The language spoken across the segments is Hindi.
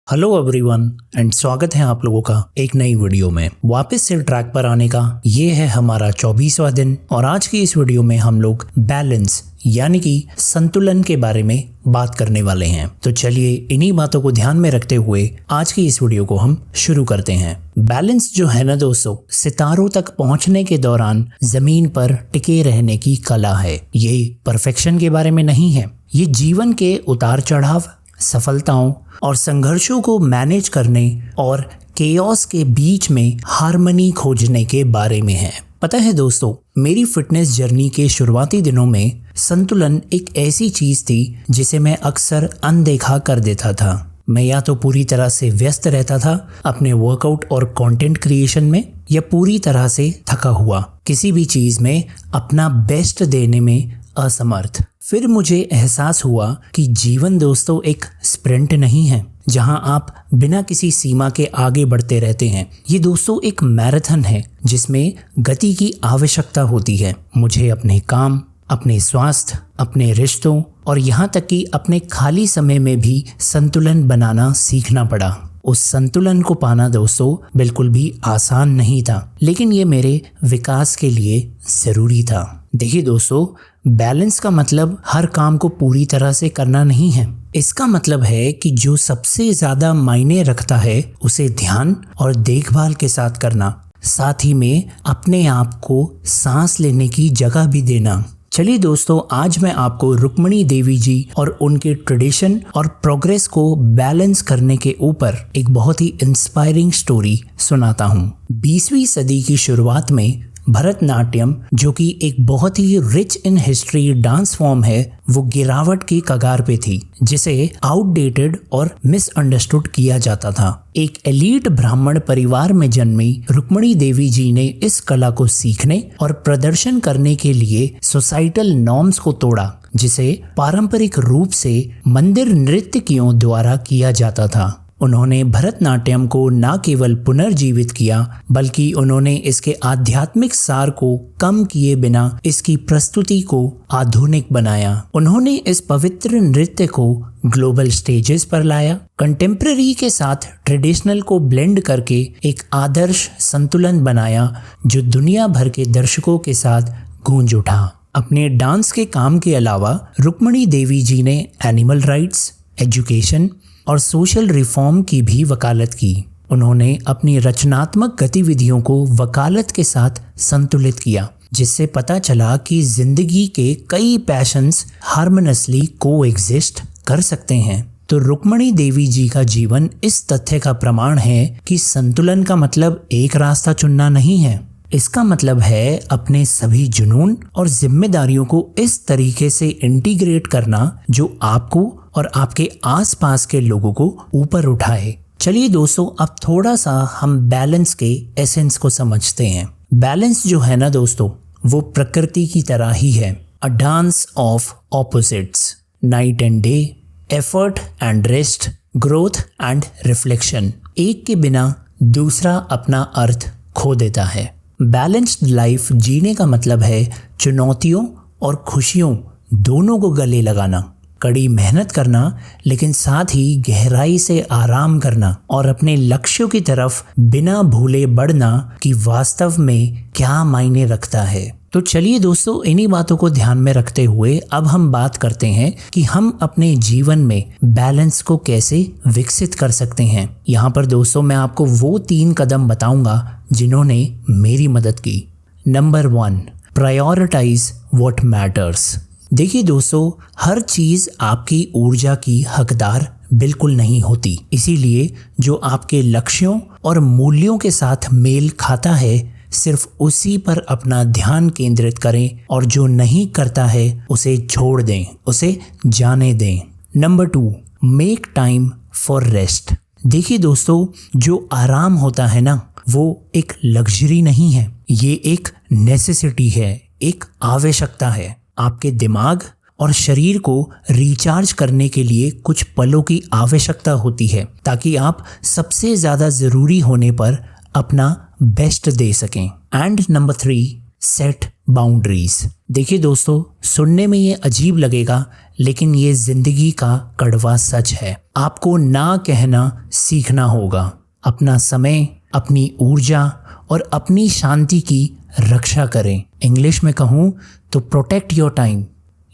हेलो एवरीवन एंड स्वागत है आप लोगों का एक नई वीडियो में। वापस से ट्रैक पर आने का ये है हमारा 24वां दिन और आज की इस वीडियो में हम लोग बैलेंस यानी कि संतुलन के बारे में बात करने वाले हैं। तो चलिए इन्हीं बातों को ध्यान में रखते हुए आज की इस वीडियो को हम शुरू करते हैं। बैलेंस जो है ना दोस्तों, सितारों तक पहुंचने के दौरान जमीन पर टिके रहने की कला है। ये परफेक्शन के बारे में नहीं है, ये जीवन के उतार चढ़ाव, सफलताओं और संघर्षों को मैनेज करने और केओस के बीच में हार्मनी खोजने के बारे में है। पता है दोस्तों, मेरी फिटनेस जर्नी के शुरुआती दिनों में संतुलन एक ऐसी चीज थी जिसे मैं अक्सर अनदेखा कर देता था। मैं या तो पूरी तरह से व्यस्त रहता था अपने वर्कआउट और कंटेंट क्रिएशन में, या पूरी तरह से थका हुआ, किसी भी चीज में अपना बेस्ट देने में असमर्थ। फिर मुझे एहसास हुआ कि जीवन दोस्तों एक स्प्रिंट नहीं है जहां आप बिना किसी सीमा के आगे बढ़ते रहते हैं। ये दोस्तों एक मैराथन है जिसमें गति की आवश्यकता होती है। मुझे अपने काम, अपने स्वास्थ्य, अपने रिश्तों और यहाँ तक कि अपने खाली समय में भी संतुलन बनाना सीखना पड़ा। उस संतुलन को पाना दोस्तों बिल्कुल भी आसान नहीं था, लेकिन ये मेरे विकास के लिए ज़रूरी था। देखिए दोस्तों, बैलेंस का मतलब हर काम को पूरी तरह से करना नहीं है। इसका मतलब है कि जो सबसे ज़्यादा मायने रखता है उसे ध्यान और देखभाल के साथ करना, साथ ही में अपने आप को सांस लेने की जगह भी देना। चलिए दोस्तों, आज मैं आपको रुक्मणी देवी जी और उनके ट्रेडिशन और प्रोग्रेस को बैलेंस करने के ऊपर एक बहुत ही इंस्पायरिंग स्टोरी सुनाता हूँ। 20वीं सदी की शुरुआत में भरतनाट्यम, जो कि एक बहुत ही rich in history dance form है, वो गिरावट की कगार पे थी, जिसे आउटडेटेड और मिसअंडरस्टूड किया जाता था। एक एलीट ब्राह्मण परिवार में जन्मी रुक्मणी देवी जी ने इस कला को सीखने और प्रदर्शन करने के लिए सोसाइटल नॉर्म्स को तोड़ा, जिसे पारंपरिक रूप से मंदिर नृत्यकियों द्वारा किया जाता था। उन्होंने भरतनाट्यम को न केवल पुनर्जीवित किया, बल्कि उन्होंने इसके आध्यात्मिक सार को कम किए बिना इसकी प्रस्तुति को आधुनिक बनाया। उन्होंने इस पवित्र नृत्य को ग्लोबल स्टेजेस पर लाया, कंटेम्प्रेरी के साथ ट्रेडिशनल को ब्लेंड करके एक आदर्श संतुलन बनाया जो दुनिया भर के दर्शकों के साथ गूंज उठा। अपने डांस के काम के अलावा रुक्मणी देवी जी ने एनिमल राइट्स, एजुकेशन और सोशल रिफॉर्म की भी वकालत की। उन्होंने अपनी रचनात्मक गतिविधियों को वकालत के साथ संतुलित किया, जिससे पता चला कि जिंदगी के कई पैशंस हार्मोनियसली कोएग्जिस्ट कर सकते हैं। तो रुक्मणी देवी जी का जीवन इस तथ्य का प्रमाण है कि संतुलन का मतलब एक रास्ता चुनना नहीं है। इसका मतलब है अपने सभी जुनून और जिम्मेदारियों को इस तरीके से इंटीग्रेट करना जो आपको और आपके आसपास के लोगों को ऊपर उठाए। चलिए दोस्तों, अब थोड़ा सा हम बैलेंस के एसेंस को समझते हैं। बैलेंस जो है ना दोस्तों, वो प्रकृति की तरह ही है। A dance of opposites, night and day, effort and rest, growth and reflection. एक के बिना दूसरा अपना अर्थ खो देता है। बैलेंस्ड लाइफ जीने का मतलब है चुनौतियों और खुशियों दोनों को गले लगाना, कड़ी मेहनत करना, लेकिन साथ ही गहराई से आराम करना और अपने लक्ष्यों की तरफ बिना भूले बढ़ना कि वास्तव में क्या मायने रखता है। तो चलिए दोस्तों, इन्हीं बातों को ध्यान में रखते हुए अब हम बात करते हैं कि हम अपने जीवन में बैलेंस को कैसे विकसित कर सकते हैं। यहाँ पर दोस्तों मैं आपको वो 3 कदम बताऊंगा जिन्होंने मेरी मदद की। Number 1, prioritize what matters. देखिए दोस्तों, हर चीज आपकी ऊर्जा की हकदार बिल्कुल नहीं होती, इसीलिए जो आपके लक्ष्यों और मूल्यों के साथ मेल खाता है सिर्फ उसी पर अपना ध्यान केंद्रित करें, और जो नहीं करता है उसे छोड़ दें, उसे जाने दें। Number 2, make time for rest. देखिए दोस्तों, जो आराम होता है ना, वो एक लग्जरी नहीं है, ये एक नेसेसिटी है, एक आवश्यकता है। आपके दिमाग और शरीर को रिचार्ज करने के लिए कुछ पलों की आवश्यकता होती है, ताकि आप सबसे ज़्यादा ज़रूरी होने पर अपना बेस्ट दे सकें। And number 3, set boundaries. देखिए दोस्तों, सुनने में ये अजीब लगेगा, लेकिन ये जिंदगी का कड़वा सच है। आपको ना कहना सीखना होगा। अपना समय, अपनी ऊर्जा और अपनी शांति की रक्षा करें। इंग्लिश में कहूँ तो protect your time,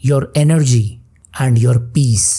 your energy and your peace.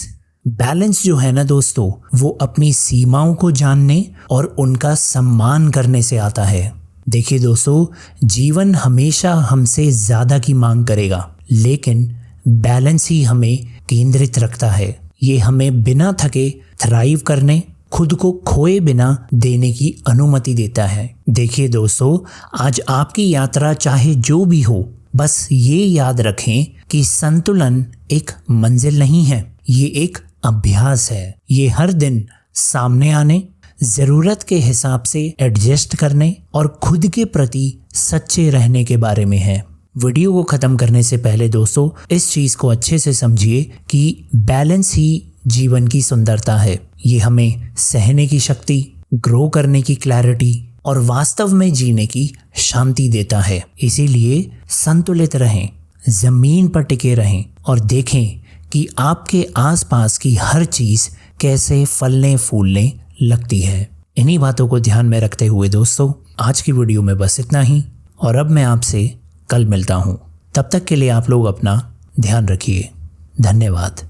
Balance जो है ना दोस्तों, वो अपनी सीमाओं को जानने और उनका सम्मान करने से आता है। देखिए दोस्तों, जीवन हमेशा हमसे ज़्यादा की मांग करेगा, लेकिन बैलेंस ही हमें केंद्रित रखता है। ये हमें बिना थके थ्राइव करने, खुद को खोए बिना देने की अनुमति देता है। देखिए दोस्तों, आज आपकी यात्रा चाहे जो भी हो, बस ये याद रखें कि संतुलन एक मंजिल नहीं है, ये एक अभ्यास है। ये हर दिन सामने आने, ज़रूरत के हिसाब से एडजस्ट करने और खुद के प्रति सच्चे रहने के बारे में है। वीडियो को ख़त्म करने से पहले दोस्तों, इस चीज़ को अच्छे से समझिए कि बैलेंस ही जीवन की सुंदरता है। ये हमें सहने की शक्ति, ग्रो करने की क्लैरिटी और वास्तव में जीने की शांति देता है। इसीलिए संतुलित रहें, ज़मीन पर टिके रहें और देखें कि आपके आसपास की हर चीज़ कैसे फलने फूलने लगती है। इन्हीं बातों को ध्यान में रखते हुए दोस्तों, आज की वीडियो में बस इतना ही, और अब मैं आपसे कल मिलता हूँ। तब तक के लिए आप लोग अपना ध्यान रखिए। धन्यवाद।